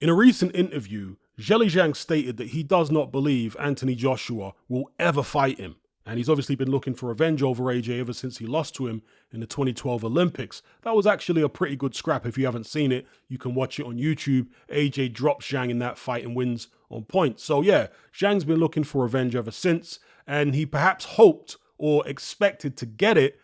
In a recent interview, Zhilei Zhang stated that he does not believe Anthony Joshua will ever fight him. And he's obviously been looking for revenge over AJ ever since he lost to him in the 2012 Olympics. That was actually a pretty good scrap. If you haven't seen it, you can watch it on YouTube. AJ drops Zhang in that fight and wins on points. So yeah, Zhang's been looking for revenge ever since. And he perhaps hoped or expected to get it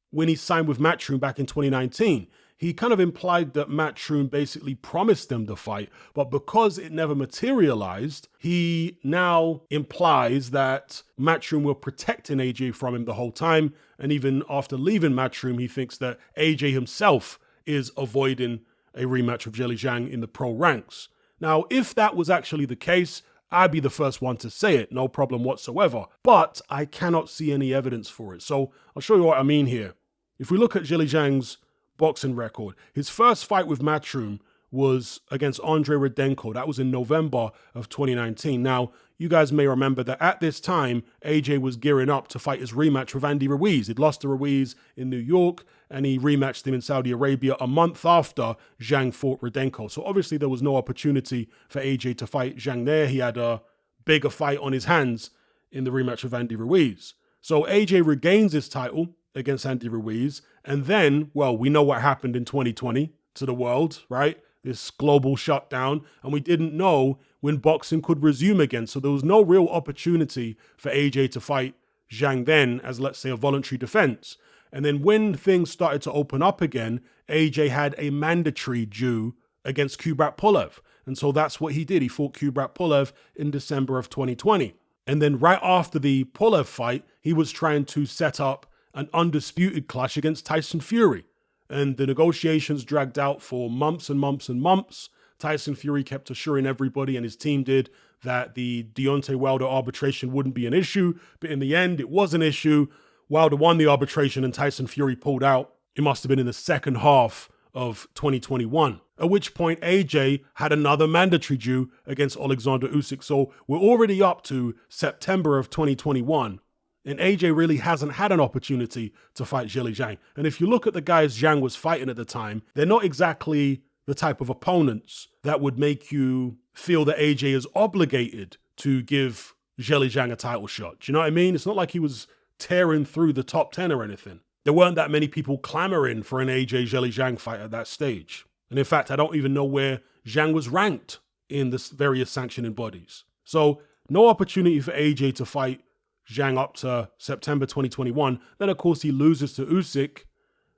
when he signed with Matchroom back in 2019. He kind of implied that Matchroom basically promised them the fight, but because it never materialized, he now implies that Matchroom were protecting AJ from him the whole time. And even after leaving Matchroom, he thinks that AJ himself is avoiding a rematch with Zhilei Zhang in the pro ranks. Now, if that was actually the case, I'd be the first one to say it, no problem whatsoever. But I cannot see any evidence for it. So I'll show you what I mean here. If we look at Zhilei Zhang's boxing record, his first fight with Matchroom was against Andre Rudenko. That was in November of 2019. Now, you guys may remember that at this time, AJ was gearing up to fight his rematch with Andy Ruiz. He'd lost to Ruiz in New York, and he rematched him in Saudi Arabia a month after Zhang fought Rudenko. So obviously there was no opportunity for AJ to fight Zhang there. He had a bigger fight on his hands in the rematch with Andy Ruiz. So AJ regains his title against Andy Ruiz, and then, well, we know what happened in 2020 to the world, right? This global shutdown, and we didn't know when boxing could resume again. So there was no real opportunity for AJ to fight Zhang then as, let's say, a voluntary defense. And then when things started to open up again, AJ had a mandatory due against Kubrat Pulev. And so that's what he did. He fought Kubrat Pulev in December of 2020. And then right after the Pulev fight, he was trying to set up an undisputed clash against Tyson Fury. And the negotiations dragged out for months and months and months. Tyson Fury kept assuring everybody, and his team did, that the Deontay Wilder arbitration wouldn't be an issue. But in the end, it was an issue. Wilder won the arbitration and Tyson Fury pulled out. It must have been in the second half of 2021. At which point AJ had another mandatory due against Alexander Usyk. So we're already up to September of 2021. And AJ really hasn't had an opportunity to fight Zhilei Zhang. And if you look at the guys Zhang was fighting at the time, they're not exactly the type of opponents that would make you feel that AJ is obligated to give Zhilei Zhang a title shot. Do you know what I mean? It's not like he was tearing through the top 10 or anything. There weren't that many people clamoring for an AJ Zhilei Zhang fight at that stage. And in fact, I don't even know where Zhang was ranked in the various sanctioning bodies. So no opportunity for AJ to fight Zhang up to September 2021. Then, of course, he loses to Usyk.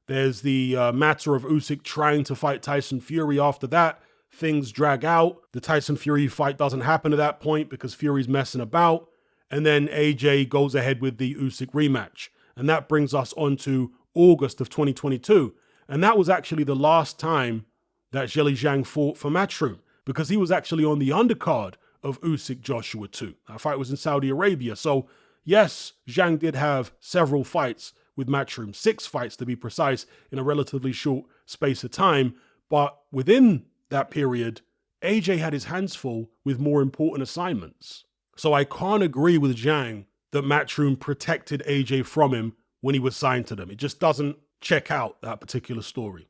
There's the matter of Usyk trying to fight Tyson Fury after that. Things drag out. The Tyson Fury fight doesn't happen at that point because Fury's messing about. And then AJ goes ahead with the Usyk rematch. And that brings us on to August of 2022. And that was actually the last time that Zhilei Zhang fought for Matchroom, because he was actually on the undercard of Usyk Joshua 2. That fight was in Saudi Arabia. So yes, Zhang did have several fights with Matchroom, 6 fights to be precise, in a relatively short space of time. But within that period, AJ had his hands full with more important assignments. So I can't agree with Zhang that Matchroom protected AJ from him when he was signed to them. It just doesn't check out, that particular story.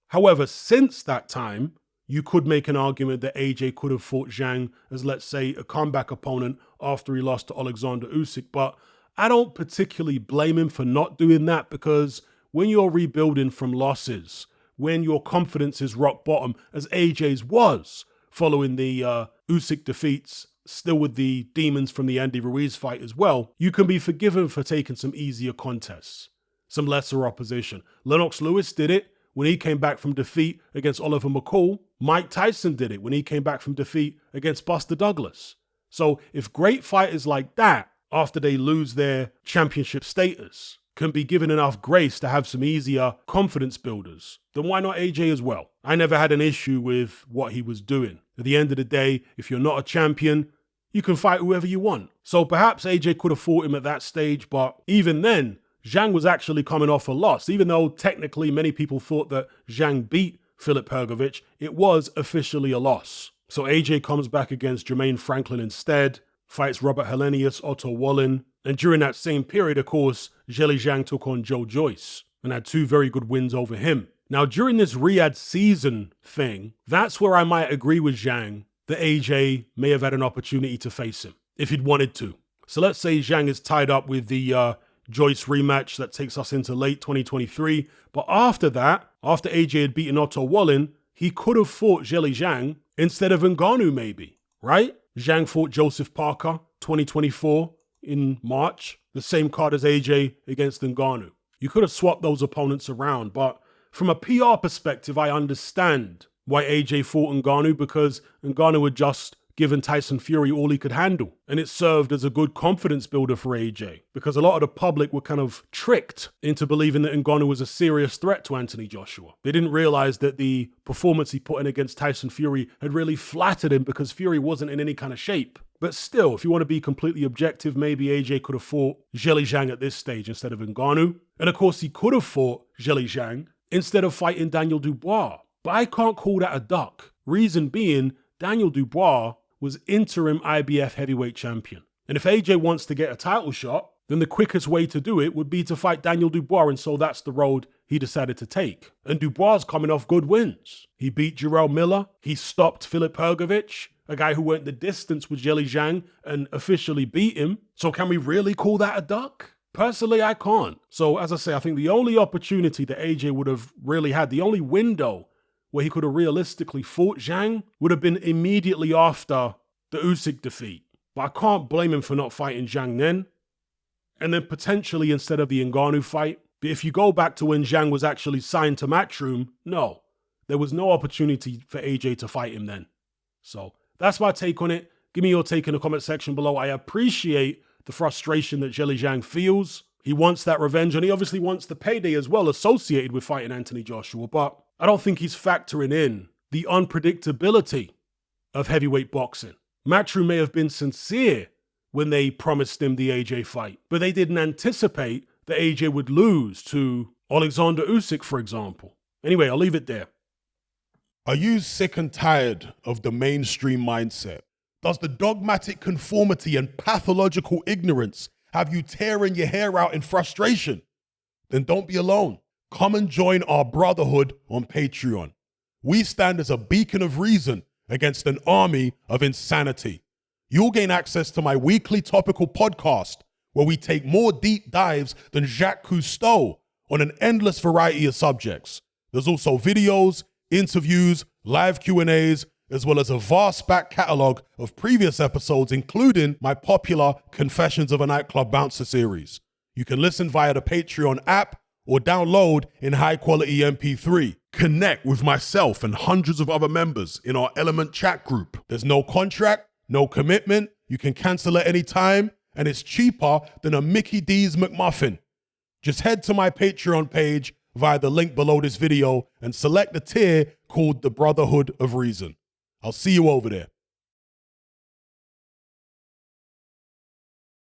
However, since that time, you could make an argument that AJ could have fought Zhang as, let's say, a comeback opponent after he lost to Alexander Usyk. But I don't particularly blame him for not doing that, because when you're rebuilding from losses, when your confidence is rock bottom, as AJ's was following the Usyk defeats, still with the demons from the Andy Ruiz fight as well, you can be forgiven for taking some easier contests, some lesser opposition. Lennox Lewis did it when he came back from defeat against Oliver McCall. Mike Tyson did it when he came back from defeat against Buster Douglas. So if great fighters like that, after they lose their championship status, can be given enough grace to have some easier confidence builders, then why not AJ as well? I never had an issue with what he was doing. At the end of the day, if you're not a champion, you can fight whoever you want. So perhaps AJ could have fought him at that stage, but even then, Zhang was actually coming off a loss. Even though technically many people thought that Zhang beat Filip Hrgović, it was officially a loss. So AJ comes back against Jermaine Franklin instead, fights Robert Helenius, Otto Wallin, and during that same period, of course, Zhilei Zhang took on Joe Joyce and had 2 very good wins over him. Now, during this Riyadh season thing, that's where I might agree with Zhang that AJ may have had an opportunity to face him if he'd wanted to. So let's say Zhang is tied up with the Joyce rematch that takes us into late 2023. But after that, after AJ had beaten Otto Wallin, he could have fought Zhilei Zhang instead of Ngannou maybe, right? Zhang fought Joseph Parker 2024 in March, the same card as AJ against Ngannou. You could have swapped those opponents around, but from a PR perspective, I understand why AJ fought Ngannou, because Ngannou had just given Tyson Fury all he could handle. And it served as a good confidence builder for AJ, because a lot of the public were kind of tricked into believing that Ngannou was a serious threat to Anthony Joshua. They didn't realize that the performance he put in against Tyson Fury had really flattered him, because Fury wasn't in any kind of shape. But still, if you want to be completely objective, maybe AJ could have fought Zhilei Zhang at this stage instead of Ngannou. And of course, he could have fought Zhilei Zhang instead of fighting Daniel Dubois. But I can't call that a duck. Reason being, Daniel Dubois was interim IBF heavyweight champion. And if AJ wants to get a title shot, then the quickest way to do it would be to fight Daniel Dubois, and so that's the road he decided to take. And Dubois is coming off good wins. He beat Jarrell Miller, he stopped Filip Hrgović, a guy who went the distance with Zhilei Zhang and officially beat him. So can we really call that a duck? Personally, I can't. So as I say, I think the only opportunity that AJ would have really had, the only window where he could have realistically fought Zhang, would have been immediately after the Usyk defeat. But I can't blame him for not fighting Zhang then. And then potentially instead of the Ngannou fight. But if you go back to when Zhang was actually signed to Matchroom, no. There was no opportunity for AJ to fight him then. So that's my take on it. Give me your take in the comment section below. I appreciate the frustration that Zhilei Zhang feels. He wants that revenge, and he obviously wants the payday as well associated with fighting Anthony Joshua. But I don't think he's factoring in the unpredictability of heavyweight boxing. Matchroom may have been sincere when they promised him the AJ fight, but they didn't anticipate that AJ would lose to Alexander Usyk, for example. Anyway, I'll leave it there. Are you sick and tired of the mainstream mindset? Does the dogmatic conformity and pathological ignorance have you tearing your hair out in frustration? Then don't be alone. Come and join our brotherhood on Patreon. We stand as a beacon of reason against an army of insanity. You'll gain access to my weekly topical podcast, where we take more deep dives than Jacques Cousteau on an endless variety of subjects. There's also videos, interviews, live Q&As, as well as a vast back catalogue of previous episodes, including my popular Confessions of a Nightclub Bouncer series. You can listen via the Patreon app or download in high-quality MP3. Connect with myself and hundreds of other members in our Element chat group. There's no contract, no commitment, you can cancel at any time, and it's cheaper than a Mickey D's McMuffin. Just head to my Patreon page via the link below this video and select the tier called the Brotherhood of Reason. I'll see you over there.